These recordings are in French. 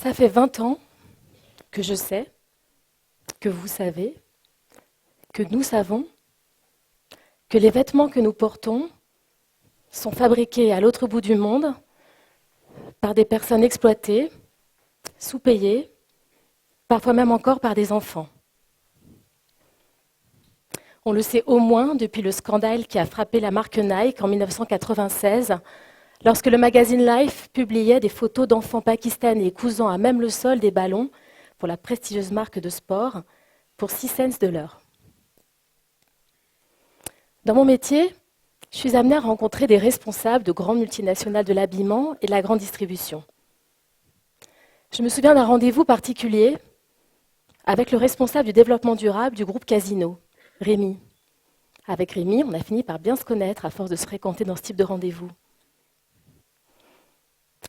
Ça fait 20 ans que je sais, que vous savez, que nous savons, que les vêtements que nous portons sont fabriqués à l'autre bout du monde par des personnes exploitées, sous-payées, parfois même encore par des enfants. On le sait au moins depuis le scandale qui a frappé la marque Nike en 1996, lorsque le magazine Life publiait des photos d'enfants pakistanais cousant à même le sol des ballons pour la prestigieuse marque de sport pour 6 cents de l'heure. Dans mon métier, je suis amenée à rencontrer des responsables de grandes multinationales de l'habillement et de la grande distribution. Je me souviens d'un rendez-vous particulier avec le responsable du développement durable du groupe Casino, Rémi. Avec Rémi, on a fini par bien se connaître à force de se fréquenter dans ce type de rendez-vous.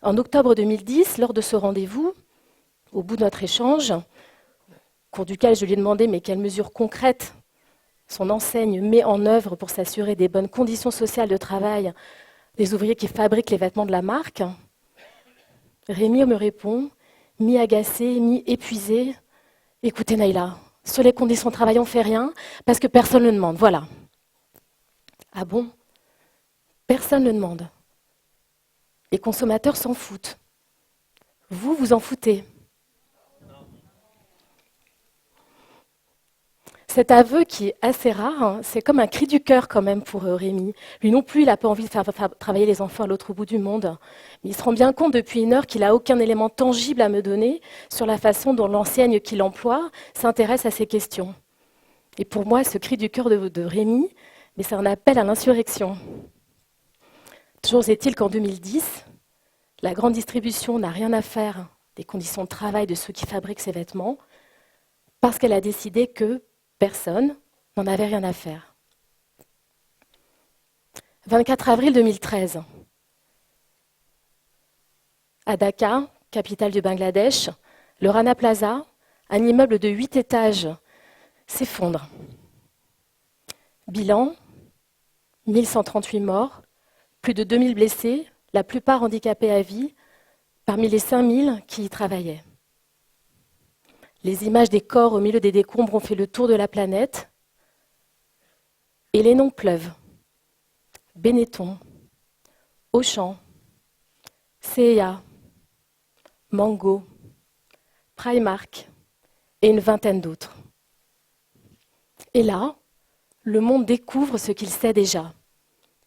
En octobre 2010, lors de ce rendez-vous, au bout de notre échange, au cours duquel je lui ai demandé mais quelles mesures concrètes son enseigne met en œuvre pour s'assurer des bonnes conditions sociales de travail des ouvriers qui fabriquent les vêtements de la marque, Rémi me répond, mi-agacé, mi-épuisé, « Écoutez Naïla, sur les conditions de travail, on ne fait rien parce que personne ne le demande, voilà. » Ah bon? Personne ne le demande. Les consommateurs s'en foutent. Vous, vous en foutez. Cet aveu qui est assez rare, c'est comme un cri du cœur quand même pour Rémi. Lui non plus, il n'a pas envie de faire travailler les enfants à l'autre bout du monde. Mais il se rend bien compte depuis 1 heure qu'il n'a aucun élément tangible à me donner sur la façon dont l'enseigne qu'il emploie s'intéresse à ces questions. Et pour moi, ce cri du cœur de Rémi, mais c'est un appel à l'insurrection. Toujours est-il qu'en 2010, la grande distribution n'a rien à faire des conditions de travail de ceux qui fabriquent ces vêtements parce qu'elle a décidé que personne n'en avait rien à faire. 24 avril 2013, à Dhaka, capitale du Bangladesh, le Rana Plaza, un immeuble de 8 étages, s'effondre. Bilan, 1138 morts, plus de 2000 blessés, la plupart handicapés à vie, parmi les 5000 qui y travaillaient. Les images des corps au milieu des décombres ont fait le tour de la planète. Et les noms pleuvent. Benetton, Auchan, C&A, Mango, Primark et une vingtaine d'autres. Et là, le monde découvre ce qu'il sait déjà.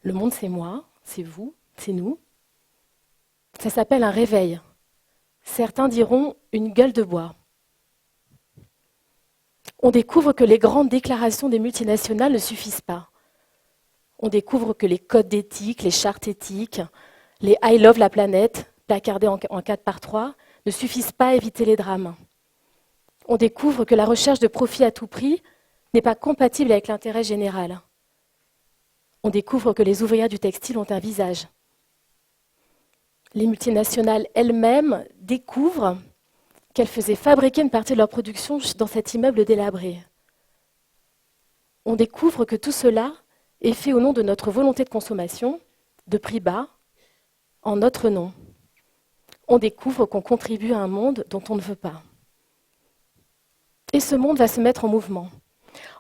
Le monde, c'est moi, c'est vous, c'est nous. Ça s'appelle un réveil. Certains diront une gueule de bois. On découvre que les grandes déclarations des multinationales ne suffisent pas. On découvre que les codes d'éthique, les chartes éthiques, les I love la planète, placardés en 4x3, ne suffisent pas à éviter les drames. On découvre que la recherche de profit à tout prix n'est pas compatible avec l'intérêt général. On découvre que les ouvrières du textile ont un visage. Les multinationales elles-mêmes découvrent qu'elles faisaient fabriquer une partie de leur production dans cet immeuble délabré. On découvre que tout cela est fait au nom de notre volonté de consommation, de prix bas, en notre nom. On découvre qu'on contribue à un monde dont on ne veut pas. Et ce monde va se mettre en mouvement.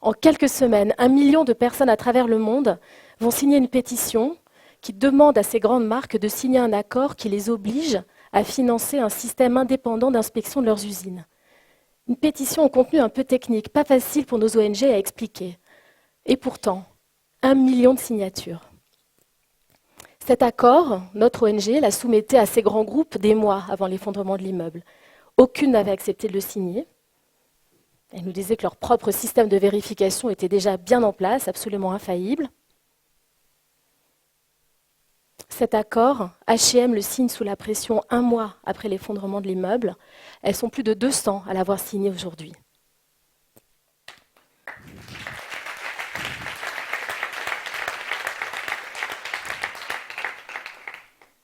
En quelques semaines, 1 million de personnes à travers le monde vont signer une pétition qui demande à ces grandes marques de signer un accord qui les oblige à financer un système indépendant d'inspection de leurs usines. Une pétition au contenu un peu technique, pas facile pour nos ONG à expliquer. Et pourtant, 1 million de signatures. Cet accord, notre ONG l'a soumettait à ces grands groupes des mois avant l'effondrement de l'immeuble. Aucune n'avait accepté de le signer. Elle nous disait que leur propre système de vérification était déjà bien en place, absolument infaillible. Cet accord, H&M le signe sous la pression 1 mois après l'effondrement de l'immeuble. Elles sont plus de 200 à l'avoir signé aujourd'hui.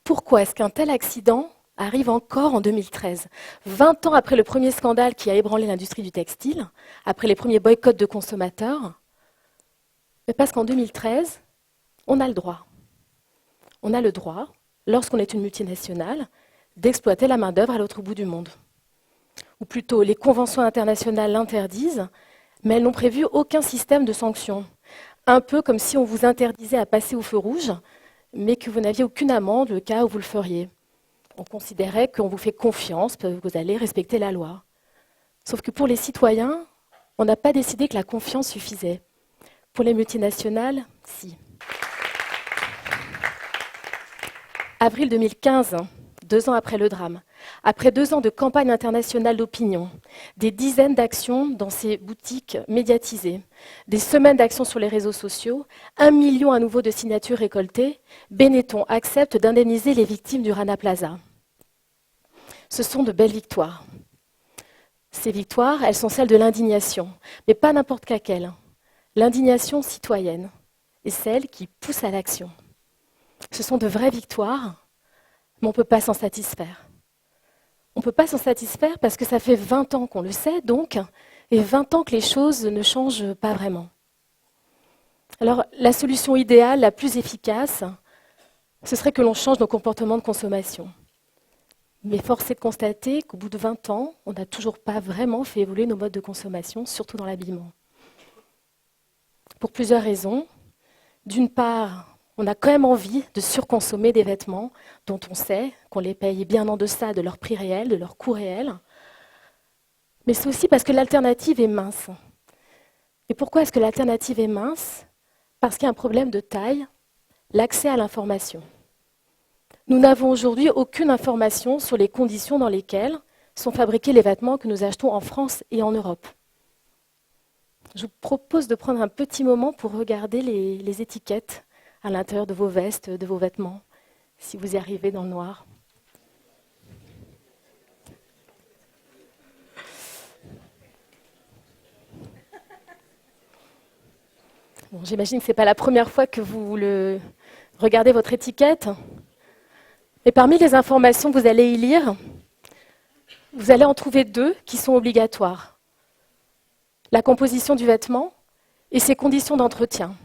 Pourquoi est-ce qu'un tel accident arrive encore en 2013, 20 ans après le premier scandale qui a ébranlé l'industrie du textile, après les premiers boycotts de consommateurs? Mais parce qu'en 2013, on a le droit. On a le droit, lorsqu'on est une multinationale, d'exploiter la main-d'œuvre à l'autre bout du monde. Ou plutôt, les conventions internationales l'interdisent, mais elles n'ont prévu aucun système de sanctions. Un peu comme si on vous interdisait à passer au feu rouge, mais que vous n'aviez aucune amende le cas où vous le feriez. On considérait qu'on vous fait confiance, que vous allez respecter la loi. Sauf que pour les citoyens, on n'a pas décidé que la confiance suffisait. Pour les multinationales, si. Avril 2015, 2 ans après le drame, après 2 ans de campagne internationale d'opinion, des dizaines d'actions dans ces boutiques médiatisées, des semaines d'actions sur les réseaux sociaux, 1 million à nouveau de signatures récoltées, Benetton accepte d'indemniser les victimes du Rana Plaza. Ce sont de belles victoires. Ces victoires, elles sont celles de l'indignation, mais pas n'importe laquelle. L'indignation citoyenne est celle qui pousse à l'action. Ce sont de vraies victoires, mais on ne peut pas s'en satisfaire. On ne peut pas s'en satisfaire parce que ça fait 20 ans qu'on le sait, donc, et 20 ans que les choses ne changent pas vraiment. Alors, la solution idéale, la plus efficace, ce serait que l'on change nos comportements de consommation. Mais force est de constater qu'au bout de 20 ans, on n'a toujours pas vraiment fait évoluer nos modes de consommation, surtout dans l'habillement. Pour plusieurs raisons. D'une part, on a quand même envie de surconsommer des vêtements dont on sait qu'on les paye bien en deçà de leur prix réel, de leur coût réel. Mais c'est aussi parce que l'alternative est mince. Et pourquoi est-ce que l'alternative est mince? Parce qu'il y a un problème de taille, l'accès à l'information. Nous n'avons aujourd'hui aucune information sur les conditions dans lesquelles sont fabriqués les vêtements que nous achetons en France et en Europe. Je vous propose de prendre un petit moment pour regarder les étiquettes à l'intérieur de vos vestes, de vos vêtements, si vous y arrivez dans le noir. Bon, j'imagine que ce n'est pas la première fois que vous regardez votre étiquette. Et parmi les informations que vous allez y lire, vous allez en trouver 2 qui sont obligatoires. La composition du vêtement et ses conditions d'entretien.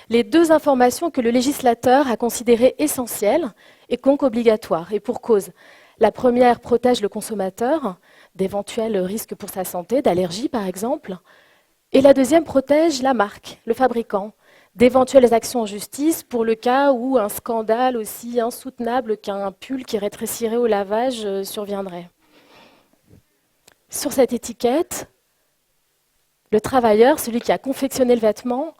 Les 2 informations que le législateur a considérées essentielles et donc obligatoires. Et pour cause, la première protège le consommateur d'éventuels risques pour sa santé, d'allergies par exemple, et la deuxième protège la marque, le fabricant, d'éventuelles actions en justice pour le cas où un scandale aussi insoutenable qu'un pull qui rétrécirait au lavage surviendrait. Sur cette étiquette, le travailleur, celui qui a confectionné le vêtement,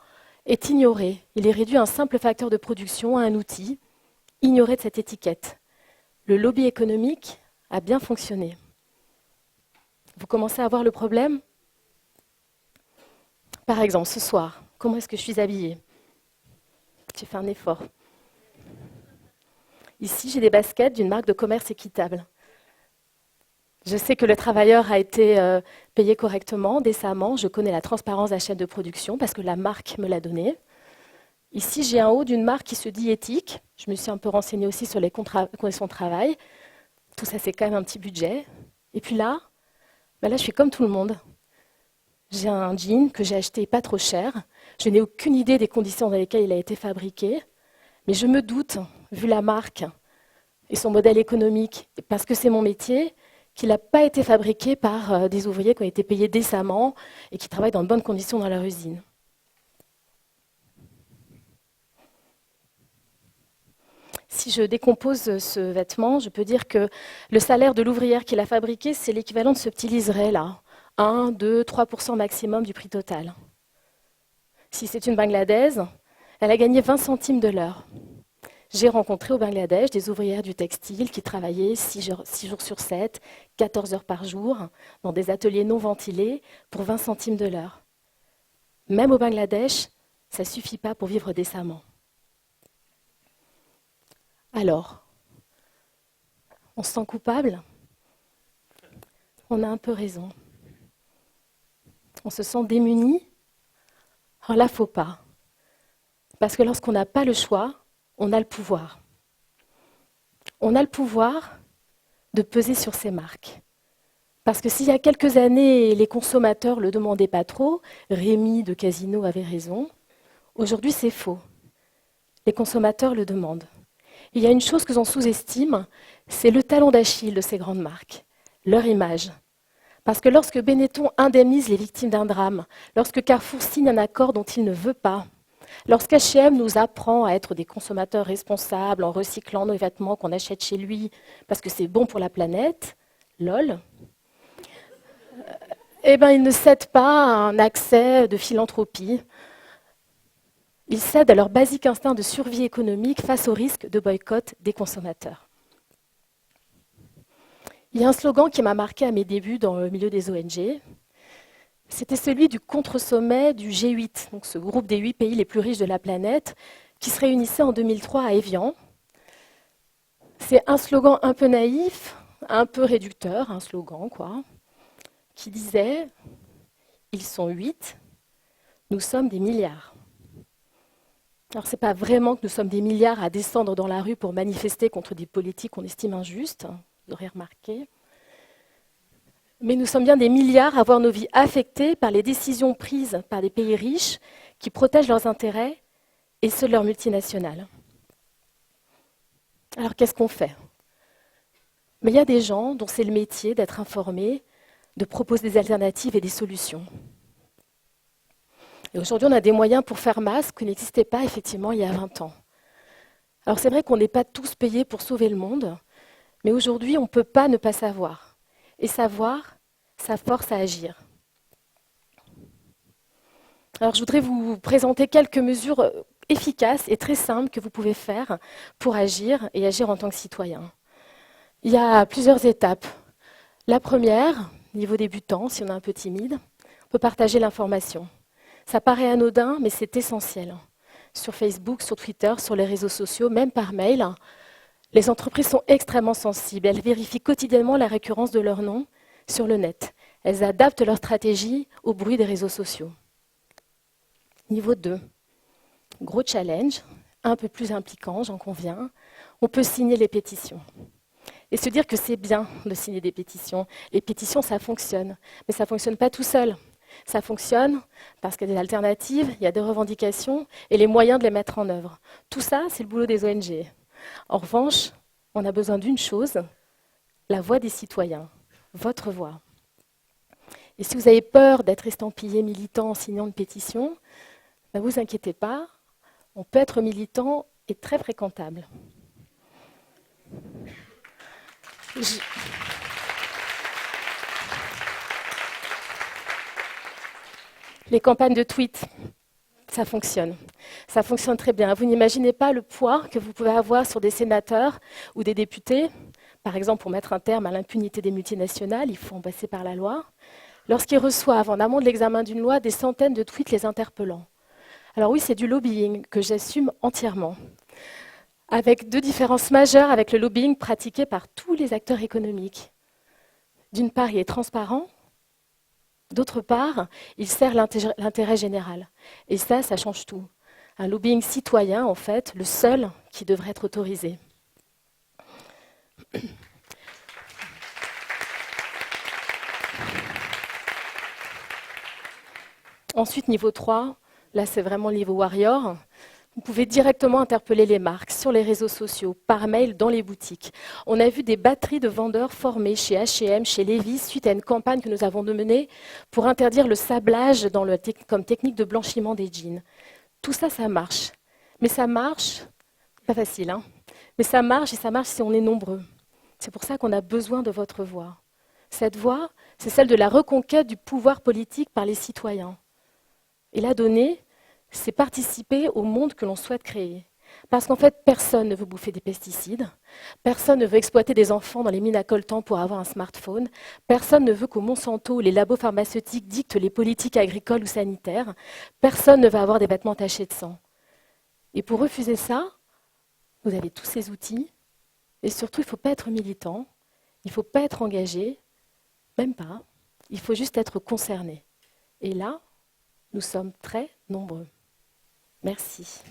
est ignoré. Il est réduit à un simple facteur de production, à un outil, ignoré de cette étiquette. Le lobby économique a bien fonctionné. Vous commencez à voir le problème? Par exemple, ce soir, comment est-ce que je suis habillée? J'ai fait un effort. Ici, j'ai des baskets d'une marque de commerce équitable. Je sais que le travailleur a été payé correctement, décemment. Je connais la transparence de la chaîne de production parce que la marque me l'a donné. Ici, j'ai un haut d'une marque qui se dit éthique. Je me suis un peu renseignée aussi sur les conditions de travail. Tout ça, c'est quand même un petit budget. Et puis là, je suis comme tout le monde. J'ai un jean que j'ai acheté pas trop cher. Je n'ai aucune idée des conditions dans lesquelles il a été fabriqué. Mais je me doute, vu la marque et son modèle économique, parce que c'est mon métier, qu'il n'a pas été fabriqué par des ouvriers qui ont été payés décemment et qui travaillent dans de bonnes conditions dans leur usine. Si je décompose ce vêtement, je peux dire que le salaire de l'ouvrière qui l'a fabriqué, c'est l'équivalent de ce petit liseré-là. 1, 2, 3% maximum du prix total. Si c'est une Bangladaise, elle a gagné 20 centimes de l'heure. J'ai rencontré au Bangladesh des ouvrières du textile qui travaillaient 6 jours sur 7, 14 heures par jour, dans des ateliers non ventilés, pour 20 centimes de l'heure. Même au Bangladesh, ça ne suffit pas pour vivre décemment. Alors, on se sent coupable? On a un peu raison. On se sent démuni? Alors là, il ne faut pas. Parce que lorsqu'on n'a pas le choix, on a le pouvoir. On a le pouvoir de peser sur ces marques. Parce que s'il y a quelques années, les consommateurs ne le demandaient pas trop, Rémi de Casino avait raison, aujourd'hui c'est faux. Les consommateurs le demandent. Il y a une chose que l'on sous-estime, c'est le talon d'Achille de ces grandes marques, leur image. Parce que lorsque Benetton indemnise les victimes d'un drame, lorsque Carrefour signe un accord dont il ne veut pas, lorsqu'H&M nous apprend à être des consommateurs responsables en recyclant nos vêtements qu'on achète chez lui parce que c'est bon pour la planète, lol, eh ben, ils ne cèdent pas à un accès de philanthropie. Ils cèdent à leur basique instinct de survie économique face au risque de boycott des consommateurs. Il y a un slogan qui m'a marqué à mes débuts dans le milieu des ONG. C'était celui du contre-sommet du G8, donc ce groupe des 8 pays les plus riches de la planète, qui se réunissait en 2003 à Évian. C'est un slogan un peu naïf, un peu réducteur, un slogan quoi, qui disait « Ils sont 8, nous sommes des milliards ». Alors, ce n'est pas vraiment que nous sommes des milliards à descendre dans la rue pour manifester contre des politiques qu'on estime injustes, vous aurez remarqué. Mais nous sommes bien des milliards à voir nos vies affectées par les décisions prises par des pays riches qui protègent leurs intérêts et ceux de leurs multinationales. Alors, qu'est-ce qu'on fait? Mais il y a des gens dont c'est le métier d'être informés, de proposer des alternatives et des solutions. Et aujourd'hui, on a des moyens pour faire masse qui n'existaient pas effectivement il y a 20 ans. Alors c'est vrai qu'on n'est pas tous payés pour sauver le monde, mais aujourd'hui, on ne peut pas ne pas savoir. Et savoir, ça force à agir. Alors je voudrais vous présenter quelques mesures efficaces et très simples que vous pouvez faire pour agir et agir en tant que citoyen. Il y a plusieurs étapes. La première, niveau débutant, si on est un peu timide, on peut partager l'information. Ça paraît anodin, mais c'est essentiel. Sur Facebook, sur Twitter, sur les réseaux sociaux, même par mail, les entreprises sont extrêmement sensibles. Elles vérifient quotidiennement la récurrence de leur nom sur le net. Elles adaptent leur stratégie au bruit des réseaux sociaux. Niveau 2, gros challenge, un peu plus impliquant, j'en conviens. On peut signer les pétitions. Et se dire que c'est bien de signer des pétitions. Les pétitions, ça fonctionne. Mais ça ne fonctionne pas tout seul. Ça fonctionne parce qu'il y a des alternatives, il y a des revendications et les moyens de les mettre en œuvre. Tout ça, c'est le boulot des ONG. En revanche, on a besoin d'une chose, la voix des citoyens, votre voix. Et si vous avez peur d'être estampillé militant en signant une pétition, ne vous inquiétez pas, on peut être militant et très fréquentable. Les campagnes de tweets, ça fonctionne. Ça fonctionne très bien. Vous n'imaginez pas le poids que vous pouvez avoir sur des sénateurs ou des députés. Par exemple, pour mettre un terme à l'impunité des multinationales, il faut en passer par la loi. Lorsqu'ils reçoivent, en amont de l'examen d'une loi, des centaines de tweets les interpellant. Alors oui, c'est du lobbying que j'assume entièrement. Avec deux différences majeures avec le lobbying pratiqué par tous les acteurs économiques. D'une part, il est transparent. D'autre part, il sert l'intérêt général. Et ça change tout. Un lobbying citoyen, en fait, le seul qui devrait être autorisé. Ensuite, niveau 3, là c'est vraiment le niveau warrior. Vous pouvez directement interpeller les marques sur les réseaux sociaux, par mail, dans les boutiques. On a vu des batteries de vendeurs formés chez H&M, chez Levi's, suite à une campagne que nous avons menée pour interdire le sablage comme technique de blanchiment des jeans. Tout ça, ça marche. Mais ça marche, pas facile, hein, mais ça marche et ça marche si on est nombreux. C'est pour ça qu'on a besoin de votre voix. Cette voix, c'est celle de la reconquête du pouvoir politique par les citoyens. Et la donner, c'est participer au monde que l'on souhaite créer. Parce qu'en fait, personne ne veut bouffer des pesticides, personne ne veut exploiter des enfants dans les mines à coltan pour avoir un smartphone, personne ne veut qu'au Monsanto, les labos pharmaceutiques dictent les politiques agricoles ou sanitaires, personne ne veut avoir des vêtements tachés de sang. Et pour refuser ça, vous avez tous ces outils, et surtout, il ne faut pas être militant, il ne faut pas être engagé, même pas, il faut juste être concerné. Et là, nous sommes très nombreux. Merci.